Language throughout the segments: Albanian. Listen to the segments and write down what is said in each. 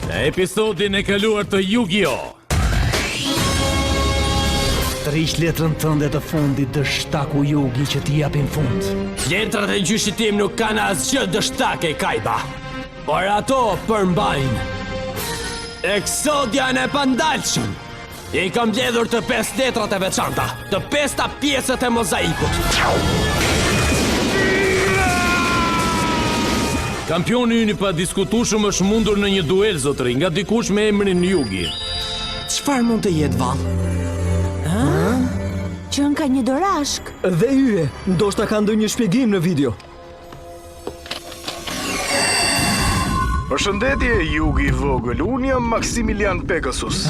Në episodin e kaluar të Yu-Gi-Oh! Trish letrën tënde të fundit dështaku Yugi që t'i japin fund. Letrat e gjyshit tim nuk kanë asgjë dështake, Kaiba. Por ato përmbajnë Exodian e pandalshëm. I kam mbledhur të 5 letrat e veçanta, të 5 pjesët e mozaikut. Kampioni ynë pa diskutueshëm është mundur në një duel, zotëri, nga dikush me emrin Yugi. Çfarë mund të jetë vallë? Qën ka një dorashk. Dhe hyje, ndoshta ka ndonjë shpjegim në video. Përshëndetje, Yugi vogël, unë jam Maximilian Pegasus.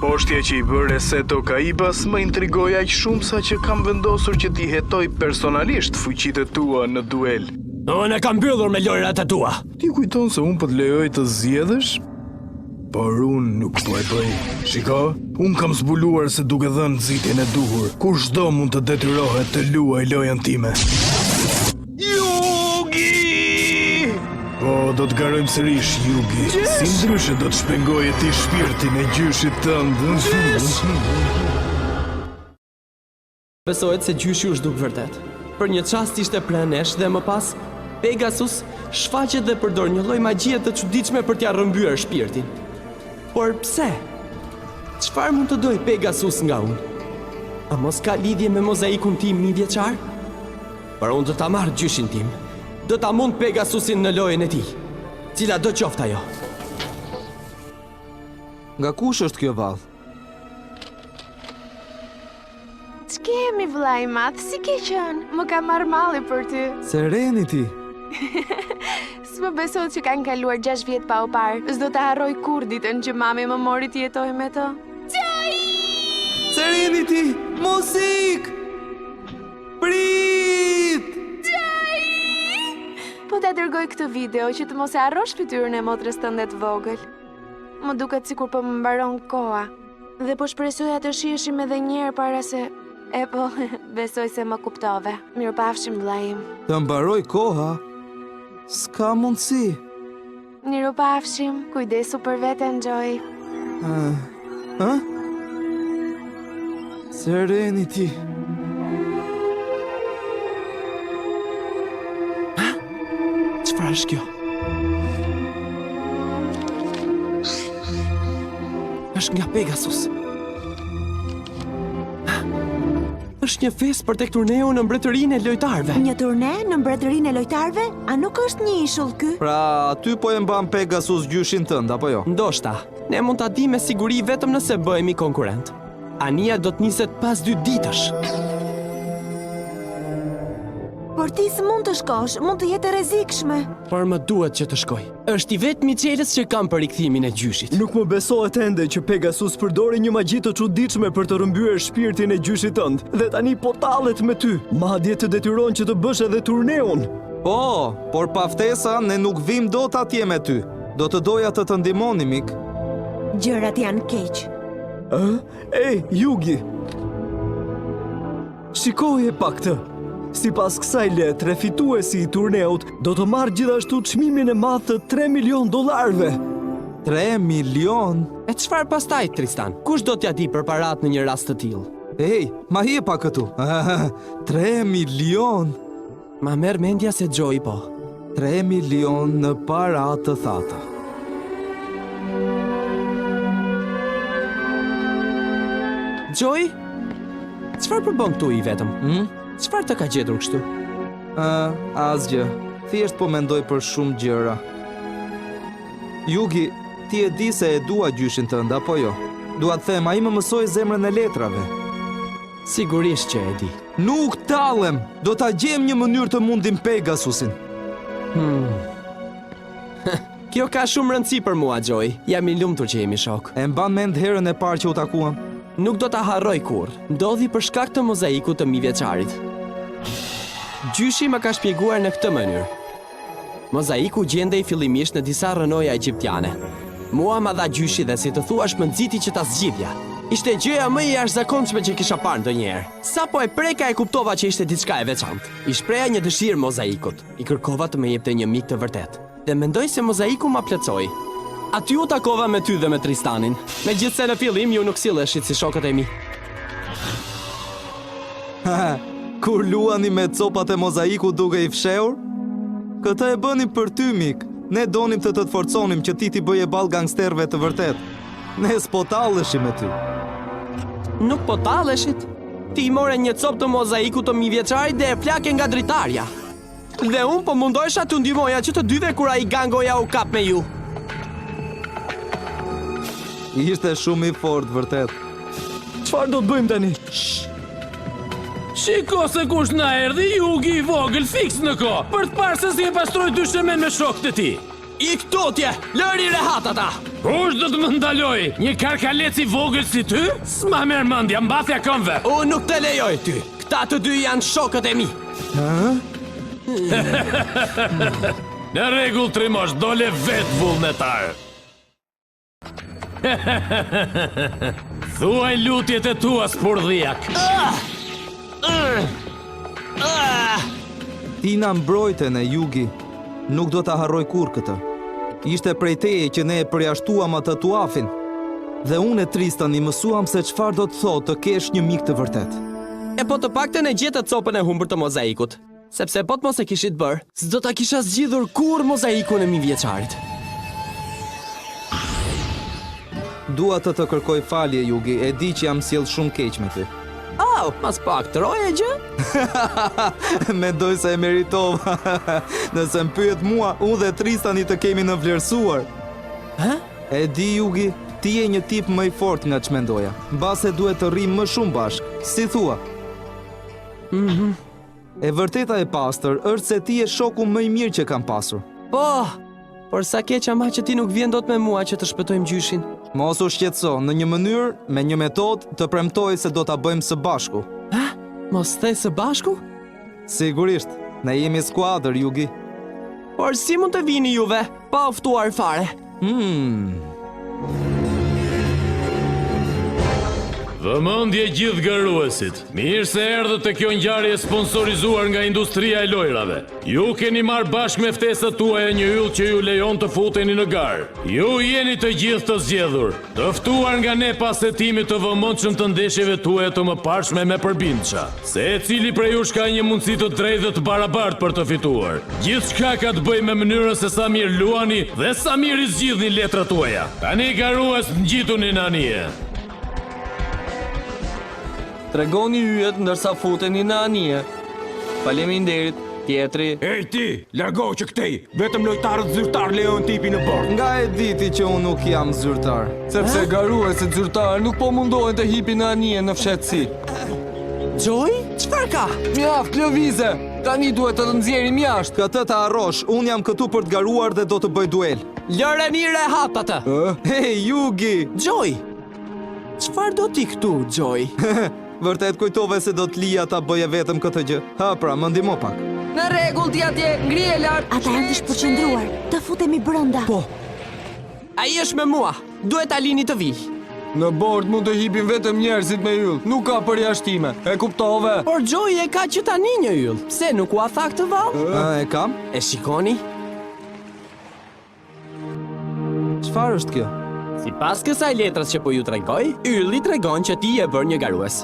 Poshtja që i bëre Seto Kaibas më intrigoi aq shumë sa që kam vendosur që t'i hetoj personalisht fuqitë tua në duel. Unë e kam mbyllur me lojrat e tua. Ti kujton se unë po të lejoj të zgjedhësh? Por unë nuk po e bëj. Shiko, unë kam zbuluar se duke dhënë nxitjen e duhur, kushdo mund të detyrohet të luajë lojën time. Yugi! Po, do të garojmë sërish, Yugi. Si ndryshe do të shpengoje ti shpirtin e gjyshit tënd. Besohet se gjyshi u zhduk vërtet. Për një çast ishte pranesh dhe më pas Pegasus shfaqet dhe përdor një lloj magjie të çuditshme për t'ia rrëmbyer shpirtin. Por pse? Çfarë mund të doj Pegasus nga unë? A mos ka lidhje me mozaikun tim 1 vjeçar? Por unë do ta marr gjyshin tim. Do ta mund Pegasusin në lojën e tij. Cila do qoftë ajo. Nga kush është kjo vallë? Ç'kemi vllai madh, si ke qenë? Më ka marrë malli për ty. Serenity. S'më besohet që kanë kaluar 6 vjet pa u parë. S'do të harroj kur ditën që mami më mori të jetoj me të. Serenity! Muzik! Prit! Po ta dërgoj këtë video që të mos e harrosh fytyrën e motrës tënde të vogël. Më duket sikur po më mbaron koha. Dhe po shpresoja të shiheshim edhe një herë para se... E po, besoj se më kuptove. Mirupafshim vllai im. Të mbaroj koha? S'ka mundësi. Mirupafshim, kujdesu për veten, Joy. Serenity. Çfarë është kjo? Është nga Pegasus. Është një festë për tek turneu në mbretërinë e lojtarëve. Një turne në mbretërinë e lojtarëve? A nuk është një ishull ky? Pra, ty po e mban Pegasus gjyshin tënd, apo jo? Ndoshta, ne mund ta di me siguri vetëm nëse bëhemi konkurrent. Ania do të niset pas 2 ditësh. Por ti s'mund të shkosh, mund të jetë e rrezikshme. Por më duhet që të shkoj. Është i vetmi çelës që kam për rikthimin e gjyshit. Nuk më besohet ende që Pegasus përdori një magji të çuditshme për të rrëmbyer shpirtin e gjyshit tënd. Dhe tani po tallet me ty. Madje të detyron që të bësh edhe turneun. Po, por pa ftesa ne nuk vim dot atje me ty. Do të doja të të ndihmoni, mik. Gjërat janë keq. Ej, Yugi! Shikoje pak këtë. Sipas kësaj letre, fituesi i turneut do të marrë gjithashtu çmimin e madh të $3 milion. 3 milion? E çfarë pastaj, Tristan? Kush do t'ja di për parat në një rast të tillë? Ej, ma hije pa këtu. 3 milion? Ma merr mendja se Joy po. 3 milion në para të thata. Joy? Çfarë përbën këtu i vetëm? Çfarë të ka gjetur kështu? Asgjë. Thjesht po mendoj për shumë gjëra. Yugi, ti e di se e dua gjyshin tënd, apo jo? Dua të them, ai më mësoi zemrën e letrave. Sigurisht që e di. Nuk tallem! Do ta gjem një mënyrë të mundim Pegasusin. Kjo ka shumë rëndësi për mua, Joy. Jam i lumtur që jemi shok. E mban mend herën e parë që u takuam? Nuk do ta harroj kurrë. Ndodhi për shkak të mozaikut të 1 vjeçarit. Gjyshi më ka shpjeguar në këtë mënyrë. Mozaiku gjendej fillimisht në disa rënoja egjiptiane. Mua ma dha gjyshi dhe si të thuash më nxiti që ta zgjidhja. Ishte gjëja më e jashtëzakonshme që kisha parë ndonjëherë. Sa po e preka e kuptova që ishte diçka e veçantë. I shpreha një dëshirë mozaikut. I kërkova të më jepte një mik të vërtet. Dhe mendoj se mozaiku ma plotësoi. Aty u takova me ty dhe me Tristanin. Megjithse në fillim ju nuk silleshit si shokët e mi. Kur luani me copat e mozaiku duke i fshehur? Këtë e bënim për ty, mik. Ne donim të të forconim që ti t'i bëje ball gangsterëve të vërtet. Ne s'po talleshim me ty. Nuk po talleshit. Ti i more një copë të mozaiku të 1000 vjeçarit dhe e flake nga dritarja. Dhe unë po mundohesha t'u ndihmoja që të dyve kur ai gangoja u kap me ju. Ishte shumë i fort, vërtet. Çfarë do të bëjmë tani? Shiko se kush na erdhi, Jugi i vogël fiks në ko, për të parë se si e pastroj dyshemen me shokët e ti. I këtotje, lëri rehat ata! Kush do të më ndaloj? Një karkalec i vogël si ty? S'ma merr mendja, mbathja këmbëve. Unë nuk të lejoj ty. Këta të dy janë shokët e mi. Në rregull, Trimosh, dole vet vullnetar. Thuaj lutjet e tua, spurdhiak. Ti na mbrojtën e Jugi. Nuk do ta harroj kur këtë. Ishte prej teje që ne e përjashtuam atë tuafin. Dhe unë e Tristan i mësuam se çfarë do të thotë të kesh një mik të vërtet. E po të paktën e gjetët copën e humbur të mozaikut. Sepse po të mos e kishit bërë, s'do ta kisha zgjidhur kur mozaikun e 1000 vjeçarit. Dua të kërkoj falje, Jugi. E di që jam sjell shumë keq me ty. Oh, mas pak troje gjë? Mendoj se e meritova. Nëse më pyet mua, unë dhe Tristani të kemi në vlerësuar. Hë? E di, Jugi, ti je një tip më i fort nga ç'mendoja. Mbase duhet të rrim më shumë bashk. Si thua? E vërteta e pastër është se ti je shoku më i mirë që kam pasur. Po, por sa keq ama që ti nuk vjen dot me mua që të shpëtojmë gjyshin. Mos u shqetëso, në një mënyrë, me një metodë, të premtoj se do ta bëjmë së bashku. Ha? Mos the së bashku? Sigurisht, ne jemi skuadër, Jugi. Por si mund të vini juve, pa u ftuar fare? Vëmendje gjithë garuesit. Mirë se erdhët të kjo ngjarje sponsorizuar nga industria e lojrave. Ju keni marrë bashkë me ftesat tuaja një yll që ju lejon të futeni në garë. Ju jeni të gjithë të zgjedhur, të ftuar nga ne pas hetimit të vëmendshëm të ndeshjeve tuaja të mëparshme me përbindësha. Secili prej jush ka një mundësi të drejtë dhe të barabartë për të fituar. Gjithçka ka të bëjë me mënyrën se sa mirë luani dhe sa mirë i zgjidhni letrat tuaja. Tani garues, ngjituni në anije. Tregoni yjet ndërsa futeni në anije. Faleminderit, tjetri. Ej ti, largo që këtej, vetëm lojtarët zyrtar lejon tipi në bord. Nga e diti që unë nuk jam zyrtar. Sepse garuesit zyrtar nuk po mundohen të hipin në anije në fshehtësi. Joy, çfarë ka? Mjaft lëvize, tani duhet të nxjerrim jashtë. Këtë të harrosh, unë jam këtu për të garuar dhe do të bëj duel. Lëreni rehat atë. Hey, Jugi! Joy, çfarë do ti këtu, Joy? Vërtet kujtove se do të lija ta bëje vetëm këtë gjë. Ha pra, më ndihmo pak. Në rregull, ti atje, ngrije lart. Ata janë të shpërqendruar. Të futemi brenda. Po. Ai është me mua. Duhet ta lini të vijë. Në bord mund të hipin vetëm njerëzit me yll. Nuk ka përjashtime. E kuptove? Por Joy e ka që tani një yll. Pse nuk u a tha këtë vallë? E kam? E shikoni? Çfarë është kjo? Sipas kësaj letrës që po ju tregoj, ylli tregon që ti je bërë një garues.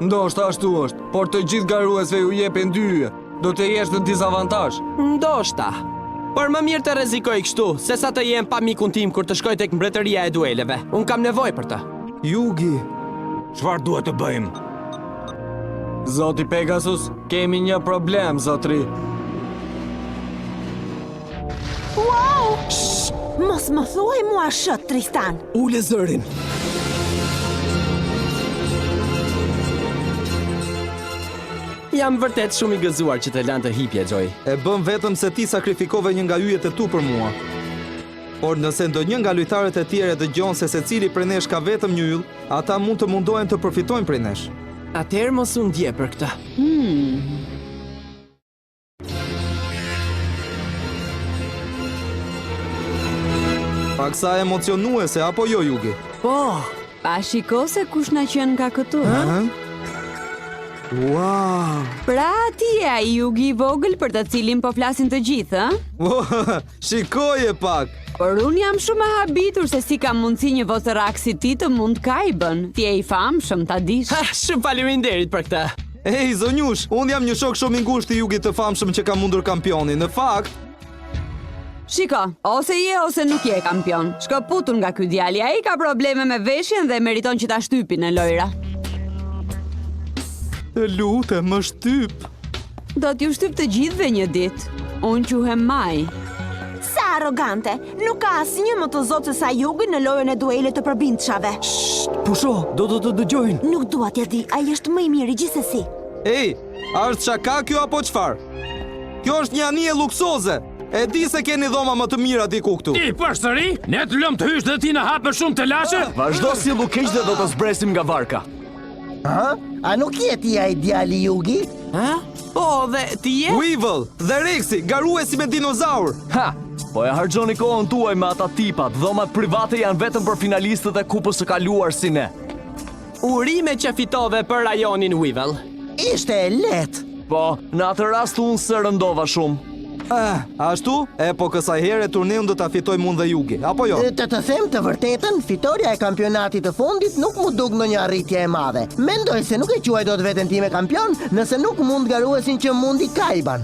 Ndoshta ashtu është, por të gjithë garuesve ju jepen 2 yje. Do të jesh në dizavantazh. Ndoshta. Por më mirë të rrezikoj kështu, sesa të jem pa mikun tim kur të shkoj tek mbretëria e dueleve. Un kam nevojë për të. Jugi, Çfarë duhet të bëjmë? Zoti Pegasus, kemi një problem, zotri. Wow! Mos më thuaj mua shët, Tristan. Ule zërin. Jam vërtet shumë i gëzuar që të lanë të hipje, Joy. e bëm vetëm se ti sakrifikove një nga yjet e tu për mua. Por nëse ndonjë nga lojtarët e tjerë dëgjon se secili prej nesh ka vetëm një yll, ata mund të mundohen të përfitojnë prej nesh. Atëherë mos u ndje për këtë. Paksa emocionuese apo jo, Jugi? Po, Pa shiko se kush na qenë nga këtu. Wow! Pra ti e ai Jugi I vogël për të cilin po flasin të gjithë, ë? Shikoje pak! Por unë jam shumë e habitur se si ka mundësi një vocerak si ti të mund kajbën. Ti e I famshëm ta dish. Ha, shumë faleminderit për këtë. Ej, zonjush, unë jam një shok shumë I ngushtë I Jugit të famshëm që ka mundur kampioni. Në fakt, Shiko, ose je ose nuk je kampion. Shkëputur nga ky djali, ai ka probleme me veshjen dhe meriton që ta shtypi në lojra. të lutem, më shtyp. Do t'ju shtyp të gjithëve një ditë. Unë quhem Maj. Sa arrogante! Nuk ka asnjë më të zotë se sa Jugi në lojën e duelit të përbindshave. Pusho, do të dëgjojnë. Nuk dua t'ja di, ai është më I miri gjithsesi. Ej, a është shaka kjo apo çfarë? Kjo është një anije luksoze. E di se keni dhoma më të mira diku këtu. Ti përsëri? Ne të lëm të hysh dhe ti në hapë shumë të lashe? Vazhdo si lukeq dhe do të zbresim nga varka. Ha? A nuk je ti ai djali Jugi? Ha? Po, dhe ti je? Weevil dhe Rexi, garuesi me dinozaur. Ha! Po e harxhoni kohën tuaj me ata tipat. Dhomat private janë vetëm për finalistët e kupës së kaluar si ne. Urime që fitove për rajonin Weevil. Ishte e lehtë. Po, në atë rast unë se rëndova shumë. Ashtu? Po kësaj here turneun do ta fitojmë unë dhe Jugi, apo jo? Të them të vërtetën, fitoria e kampionatit të fundit nuk mu duk në një arritje e madhe. Mendoj se nuk e quaj dot veten time kampion, nëse nuk mund garuesin që mundi kajban.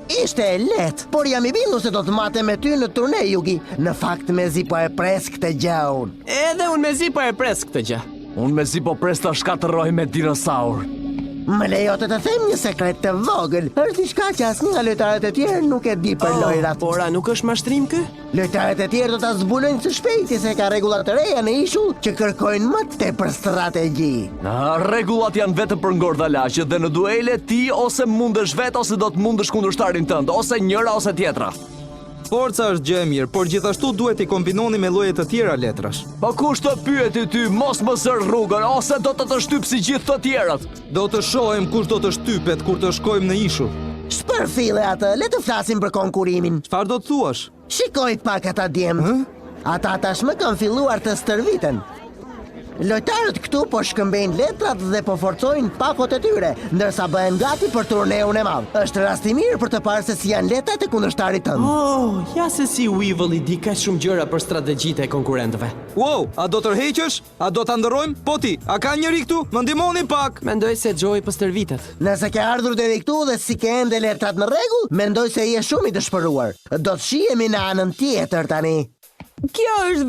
Ishte e lehtë, por jam I bindur se do të matem me ty në turne, Jugi. Në fakt mezi po e pres këtë gjë unë. Edhe unë mezi po e pres këtë gjë. Unë mezi po pres ta shkatërroj me dinosaur. Më lejo të them një sekret të vogël. Është diçka që asnjë nga lojtarët e tjerë nuk e di për lojrat. Ora nuk është mashtrim ky? Lojtarët e tjerë do ta zbulojnë së shpejti se ka rregulla të reja në ishull që kërkojnë më tepër strategji. Rregullat janë vetëm për ngordhalaqe dhe në duele ti ose mundesh vetë ose do të mundësh kundërshtarin tënd, ose njëra ose tjetra. Forca është gjë e mirë, por gjithashtu duhet I kombinoni me lloje të tjera letrash. Po kush të pyeti ty, mos më zër rrugën, ose do të shtyp si gjithë të tjerat. Do të shohim kush do të shtypet kur të shkojmë në ishull. Shpërfille atë, le të flasim për konkurimin. Çfarë do të thuash? Shikoj pak ata djemë. Ata tashmë kanë filluar të stërviten. Lojtarët këtu po shkëmbejnë letrat dhe po forcojnë pakot e tyre, ndërsa bëhen gati për turneun e madh. Është rast I mirë për të parë se si janë letrat e kundërshtarit tënd. Oh, ja se si Weevil I di kaq shumë gjëra për strategjitë e konkurrentëve. Wow, a do tërheqësh? A do ta ndërrojmë? Po ti, a ka njëri këtu? Më ndihmoni pak. Mendoj se Joey po stërvitet. Nëse ke ardhur deri këtu dhe si ke ende letrat në rregull, mendoj se je shumë I dëshpëruar. Do të shihemi në anën tjetër tani. Kjo është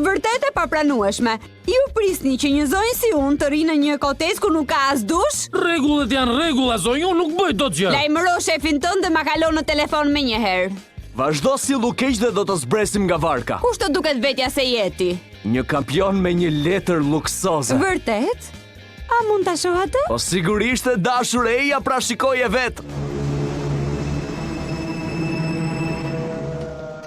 vërtet e papranueshme. Ju prisni që një zonjë si unë të rinë në një kotes ku nuk ka as dush? Rregullat janë rregulla, zonjë, unë nuk bëj dot gjë. Lajmëro shefin tënd dhe ma kalon në telefon menjëherë. Vazhdo si lukeq dhe do të zbresim nga varka. Kush të duket vetja se jeti? Një kampion me një letër luksoze. Vërtet? A mund ta shoh atë? Po sigurisht e dashur eja, pra shikoje vet.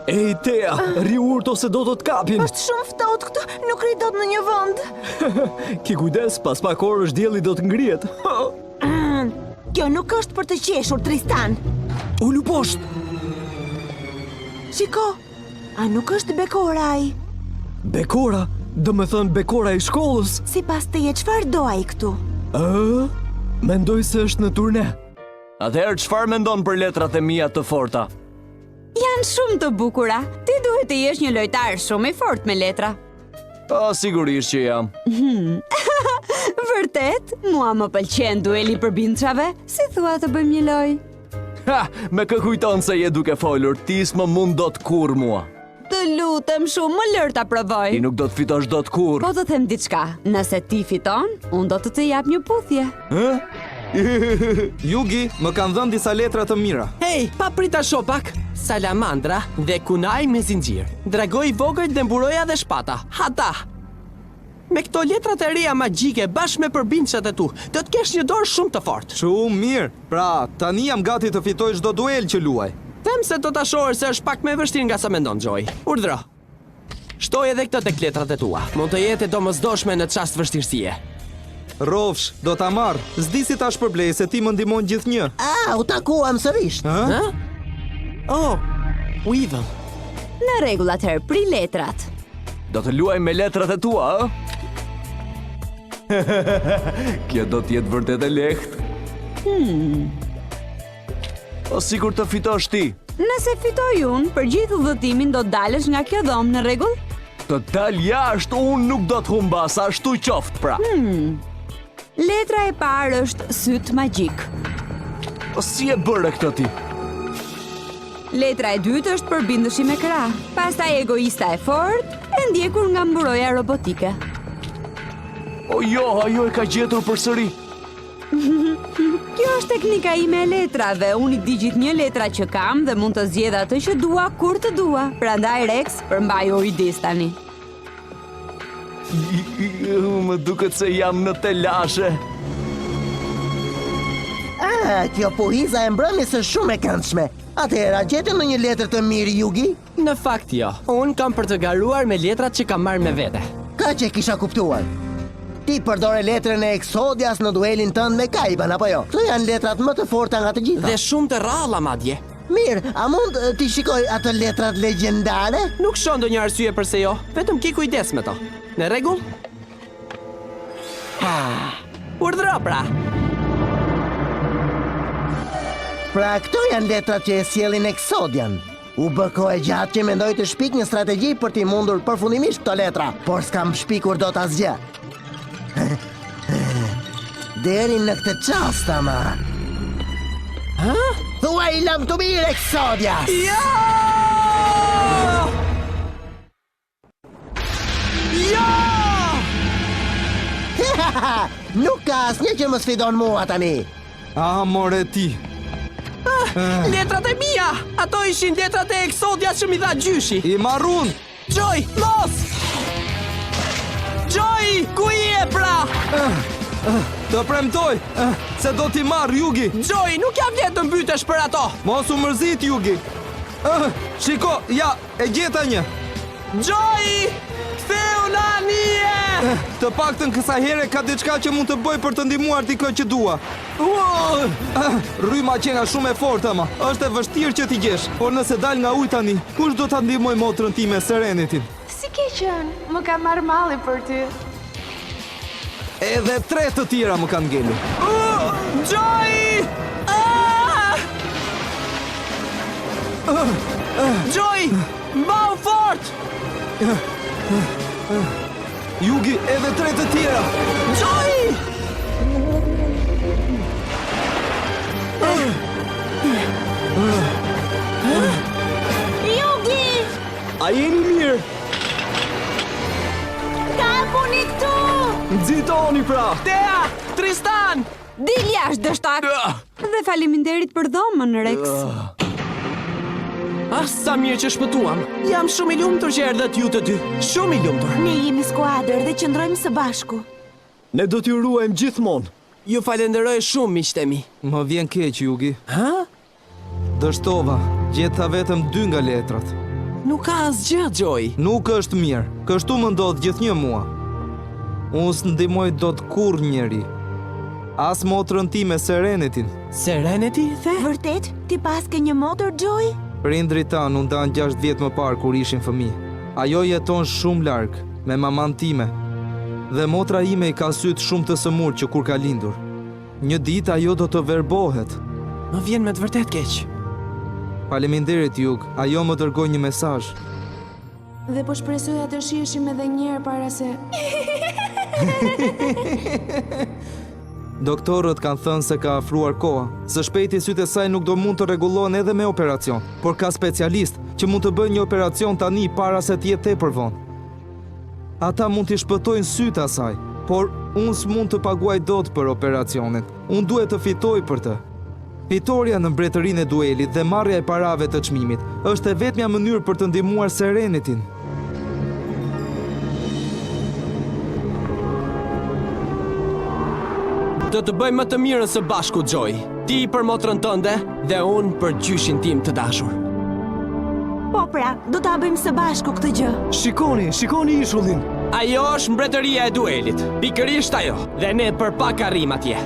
Ej, Tea, ri urt ose do të kapin. Është shumë ftohtë këtu, nuk ri dot në një vend. Ki kujdes, pas pak orësh dielli do të ngrihet. Kjo nuk është për të qeshur, Tristan. Ulu poshtë. Shiko, a nuk është Bekora ai? Bekora? Do me thënë Bekora I shkollës? Sipas teje, çfarë do ai këtu? Mendoj se është në turne. Atëherë çfarë mendon për letrat e mia të forta? Janë shumë të bukura. Ti duhet të jesh një lojtar shumë I fortë me letra. Po, sigurisht që jam. Vërtet, mua më pëlqen dueli përbindshave. Si thua të bëjmë një lojë? Ha, me kë kujton se je duke folur, ti s'më mund dot kurr mua. Të lutem shumë, më lër ta provoj. Ti nuk do të fitosh dot kurr. Po të them diçka. Nëse ti fiton, unë do të jap një puthje. Jugi, më kanë dhënë disa letra të mira. Hey, pa prita shopak. Salamandra dhe kunaj me zinxhir. Dragoj vogël dhe mburoja dhe shpata. Hata. Me këto letrat e reja magjike bashkë me përbindshat e tu, do të kesh një dorë shumë të fortë. Shumë mirë. Pra, tani jam gati të fitoj çdo duel që luaj. Them se do ta shohësh se është pak më vështirë nga sa mendon Joey. Urdhro. Shtoj edhe këto tek letrat e tua. Mund të jetë domosdoshme në çast vështirësie. Rofsh, do ta marr. S'di si ta shpërblej se ti më ndihmon gjithnjë. U takuam sërish. Oh, Weevil. Në rregull atëherë, pri letrat. Do të luaj me letrat e tua, Kjo do t'jetë vërtet e lehtë. O sikur të fitosh ti. Nëse fitoj unë, për gjithë udhëtimin do dalësh nga kjo dhomë, në rregull? Të dal jashtë, unë nuk do të humbas, ashtu qoftë pra. Letra e parë është syt magjik. O si e bëre këtë ti? Letra e dytë është përbindëshi me krah. Pastaj egoista e fortë, e ndjekur nga mburoja robotike. O jo, ajo e ka gjetur përsëri. Kjo është teknika ime e letrave. Unë i di gjithnjë letra që kam dhe mund të zgjedh atë që dua kur të dua. Prandaj Rex, përmbaj Oidis tani. Më duket se jam në telashe. Kjo pohiza e mbrëmjes është shumë e këndshme. Atëherë, a gjetën në një letër të mirë, Yugi? Në fakt jo. Unë kam për të garuar me letrat që kam marrë me vete. Ka që kisha kuptuar. Ti përdore letrën e Exodias në duelin tënd me Kaiban, apo jo? Këto janë letrat më të forta nga të gjitha. Dhe shumë të rralla madje. Mirë, a mund t'i shikoj ato letrat legjendare? Nuk shoh ndonjë arsye pse jo, vetëm ki kujdes me to. Në rregull? Urdhëro pra. Pra këto janë letrat që e sjellin Exodian. U bë kohë gjatë që mendoj të shpik një strategji për t'i mundur përfundimisht këto letra, por s'kam shpikur dot asgjë. Deri në këtë çast ama. Thuaj lam të mirë, Exodias! Ja! Nuk ka asnjë që më sfidon mua tani. More ti. Letrat e mia! Ato ishin letrat e Exodias që mi dha gjyshi. I marrun! Joy, mos! Joy, ku je pra? Të premtoj, se do t'i marr, Yugi. Joy, nuk jam vjetë të mbytesh për ato. Mos u mërzit, Yugi. Shiko, ja, e gjeta një. Joy, ktheu në anije! Të paktën kësaj here ka diçka që mund të bëj për të ndihmuar ti që dua. Rryma qena shumë e fortë ama. Është e vështirë që t'i gjesh, por nëse dal nga ujë tani, kush do ta ndihmoj motrën time Serenitin? Si ke qenë? Më ka marrë malli për ty. Edhe 3 të tjera më kanë ngelur. Joy! Joy, mbau fort! Yugi, edhe 3 të tjera. Joy! Yugi! A jeni mirë? Kapuni këtu! Nxitoni pra! Tea! Tristan! Dil jashtë dështak! Dhe faleminderit për dhomën, Rex. Sa mirë që shpëtuam. Jam shumë i lumtur që erdhët ju të dy. Shumë i lumtur. Ne jemi skuadër dhe qëndrojmë së bashku. Ne do t'ju ruajmë gjithmonë. Ju falenderoj shumë, miqtë mi. Më vjen keq, Yugi. Dështova, gjeta vetëm 2 nga letrat. Nuk ka asgjë, Joy. Nuk është mirë. Kështu më ndodh gjithnjë mua. Unë s'ndihmoj dot kurrë njeri. As motrën time Serenitin. Serenity, the? Vërtet? Ti paske një motër, Joy? Prindrit tanë u ndanë 6 vjet më parë kur ishin fëmijë. Ajo jeton shumë larg me maman time. Dhe motra ime i ka syt shumë të sëmur që kur ka lindur. Një ditë ajo do të verbohet. Më vjen me të vërtet keq. Faleminderit, Jug, ajo më dërgoi një mesazh. Dhe po shpresoja të shiheshim edhe një herë para se... Doktorët kanë thënë se ka afruar koha. Së shpejti sytë e saj nuk do mund të rregullohen edhe me operacion, por ka specialist që mund të bëjnë një operacion tani para se të jetë tepër vonë. Ata mund t'i shpëtojnë sytë asaj, por unë s'mund të paguaj dot për operacionin. Unë duhet të fitoj për të. Fitoria në mbretërinë e duelit dhe marrja e parave të çmimit është e vetmja mënyrë për të ndihmuar Serenitin. Do të bëjmë më të mirën së bashku, Joy. Ti për motrën tënde dhe unë për gjyshin tim të dashur. Po pra, do ta bëjmë së bashku këtë gjë. Shikoni ishullin. Ajo është mbretëria e duelit. Pikërisht ajo. Dhe ne për pak arrim atje.